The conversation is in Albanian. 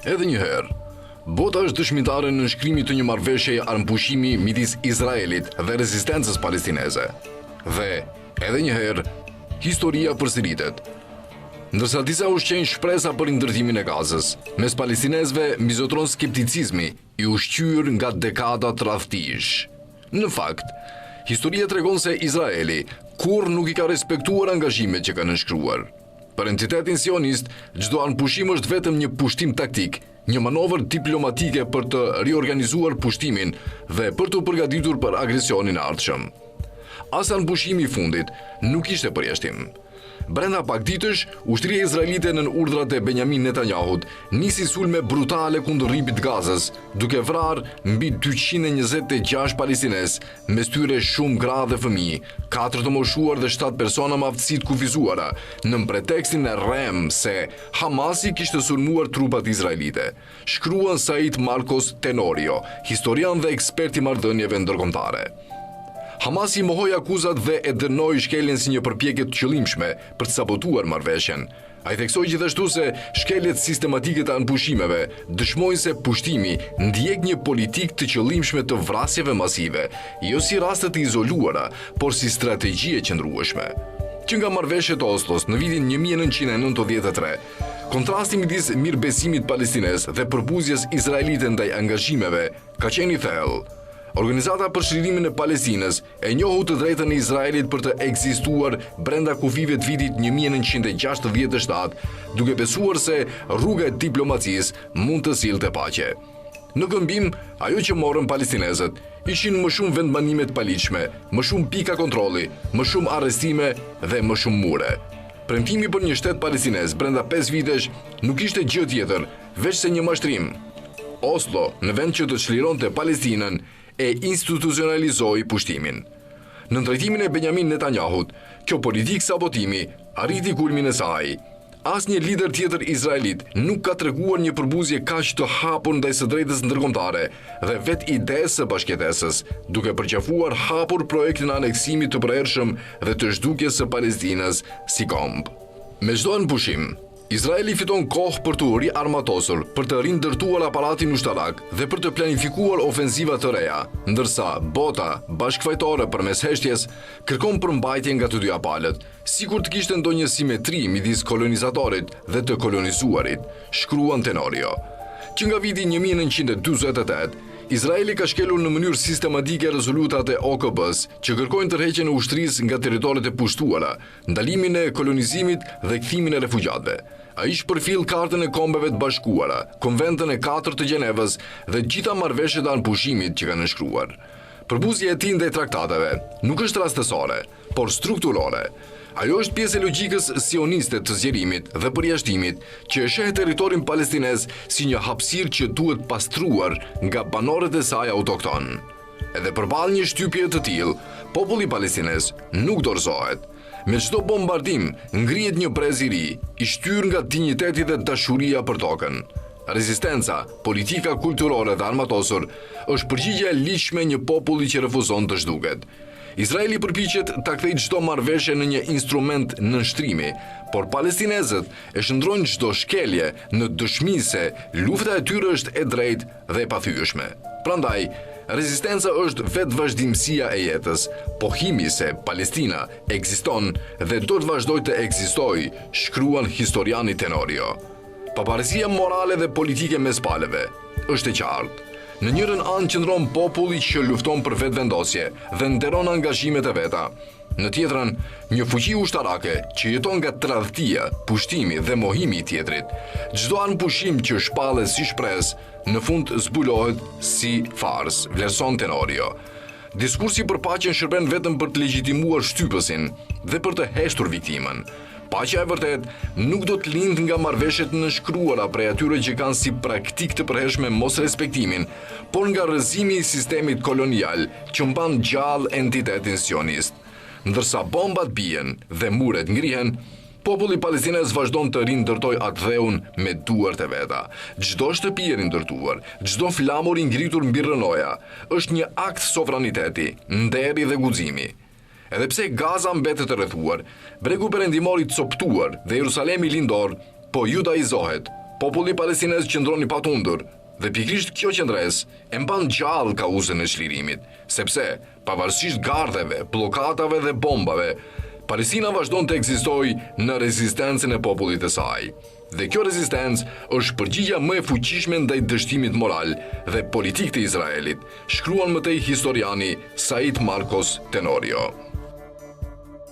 Edhe një herë, bota është dëshmitare në nënshkrimit të një marrëveshjeje armëpushimi midis Izraelit dhe rezistencës palestineze. Dhe, edhe një herë, historia përsëritet. Ndërsa disa ushqejnë shpresa për ndërtimin e Gazës, mes palestinezëve mizotron skepticizmi i ushqyer nga dekada tradhtish. Në fakt, historia tregon se Izraeli kurrë nuk i ka respektuar angazhimet që ka nënshkruar. Për entitetin sionist, çdo anëpushim është vetëm një pushtim taktik, një manovër diplomatike për të riorganizuar pushtimin dhe për të përgatitur për agresionin e ardhshëm. As anëpushimi i fundit nuk ishte përjashtim. Brenda pak ditësh, ushtria izraelite nën urdhrat e Benjamin Netanyahut nisi sulme brutale kundër rripit Gazës, duke vrarë mbi 226 palestinez, mes tyre shumë gra dhe fëmijë, 4 të moshuar dhe 7 persona me aftësi të kufizuara, në pretekstin e rrem se Hamasi kishte sulmuar trupat izraelite. Shkruan Said Marcos Tenorio, historian dhe ekspert i marrëdhënieve ndërkombëtare. Hamasi mohoi akuzat dhe e dënoi shkeljen si një përpjekje të qëllimshme për të sabotuar marrëveshjen. Ai theksoi gjithashtu se shkeljet sistematike të anëpushimeve dëshmojnë se pushtimi ndjek një politikë të qëllimshme të vrasjeve masive, jo si raste të izoluara, por si strategji e qëndrueshme. Që nga marrëveshjet e Oslos në vitin 1993, kontrasti midis mirëbesimit palestinez dhe përbuzjes izraelite ndaj angazhimeve ka qenë i thellë. Organizata për Shlirimin e Palestinës e njohu të drejtën e Izraelit për të ekzistuar brenda kufive të vitit 1967, duke besuar se rruga e diplomacisë mund të sillte paqe. Në këmbim, ajo që morën palestinezët ishin më shumë vendbanime të paligjshme, më shumë pika kontrolli, më shumë arrestime dhe më shumë mure. Premtimi për një shtet palestinez brenda 5 vitesh nuk ishte gjë tjetër, veç se një mashtrim. Oslo, në vend që të çlironte Palestinën, e institucionalizoi pushtimin. Në drejtimin e Benjamin Netanyahut, kjo politikë sabotimi arriti kulmin e saj. Asnjë lider tjetër izraelit nuk ka treguar një përbuzje kaq të hapur ndaj së drejtës ndërkombëtare dhe vetë idesë së bashkëtesës, duke përqafuar hapur projektin e aneksimit të përhershëm dhe të zhdukjes së Palestinës si komb. Me çdo anëpushim, Izraeli fiton kohë për të riarmatosur, për të rindërtuar aparatin ushtarak dhe për të planifikuar ofenziva të reja, ndërsa bota bashkëfajtore përmes heshtjes kërkon përmbajtje nga të dyja palët, sikur të kishte ndonjë simetri midis kolonizatorit dhe të kolonizuarit, shkruan Tenorio. Që nga viti 1948, Izraeli ka shkelur në mënyrë sistematike rezolutat e OKB-s që kërkojnë tërheqjen e ushtrisë nga territoret e pushtuara, ndalimin e kolonizimit dhe kthimin e refugjatëve. Ai shpërfill Kartën e Kombeve të Bashkuara, Konventën e 4 të Gjenevës dhe gjitha marrëveshjet e anëpushimit që kanë nënshkruar. Përbuzja e tij ndaj traktateve nuk është rastësore, por strukturore. Ajo është pjesë e logjikës sioniste të zgjerimit dhe përjashtimit që e sheh territorin palestinez si një hapësirë që duhet pastruar nga banorët e saj autokton. Edhe përballë një shtypje të tillë, populli palestinez nuk dorëzohet. Me çdo bombardim ngrihet një brez i ri, i shtyr nga dinjiteti dhe dashuria për tokën. Rezistenca, politika kulturore dhe armatosur është përgjigje e ligjshme një populli që refuzon të zhduket. Izraeli përpiqet ta kthejë çdo marrëveshje në një instrument nënshtrimi, por palestinezët e shndrojnë çdo shkelje në dëshmi se lufta e tyre është e drejtë dhe e pathyeshme. Prandaj, rezistenca është vetë vazhdimësia e jetës, pohimi se Palestina ekziston dhe do të vazhdojë të ekzistojë, shkruan historiani Tenorio. Pavarësia morale dhe politike mes palëve është e qartë. Në njërën anë qëndron populli që lufton për vetëvendosje dhe nderon angazhimet e veta. Në tjetrën, një fuqi ushtarake që jeton nga tradhtia, pushtimi dhe mohimi i tjetrit. Çdo anëpushim që shpallet si shpresë, në fund zbulohet si fars, vlerëson Tenorio. Diskursi për paqen shërben vetëm për të legjitimuar shtypësin dhe për të heshtur viktimën. Paqja e vërtet nuk do të lindë nga marrëveshjet nënshkruara prej atyre që kanë si praktik të përhershme mos respektimin, por nga rrëzimi i sistemit kolonial që mban gjallë entitetin sionist. Ndërsa bombat bien dhe muret ngrihen, populli palestinez vazhdon të rindërtoj atë dheun me duart e veta. Çdo shtëpi e rindërtuar, çdo flamur i ngritur mbi rrënoja, është një akt sovraniteti, nderi dhe guximi. Edhe pse Gaza mbetet e rrethuar, bregu perëndimor i coptuar dhe Jerusalemi lindor po judaizohet, populli palestinez qëndroni patundur, dhe pikërisht kjo qëndres e mban gjallë kauzën e çlirimit, sepse pavarësisht gardheve, bllokatave dhe bombave, Palestina vazhdon të ekzistojë në rezistencën e popullit të saj. Dhe kjo rezistencë është përgjigja më e fuqishme ndaj dështimit moral dhe politik të Izraelit, shkruan mëtej historiani Said Marcos Tenorio.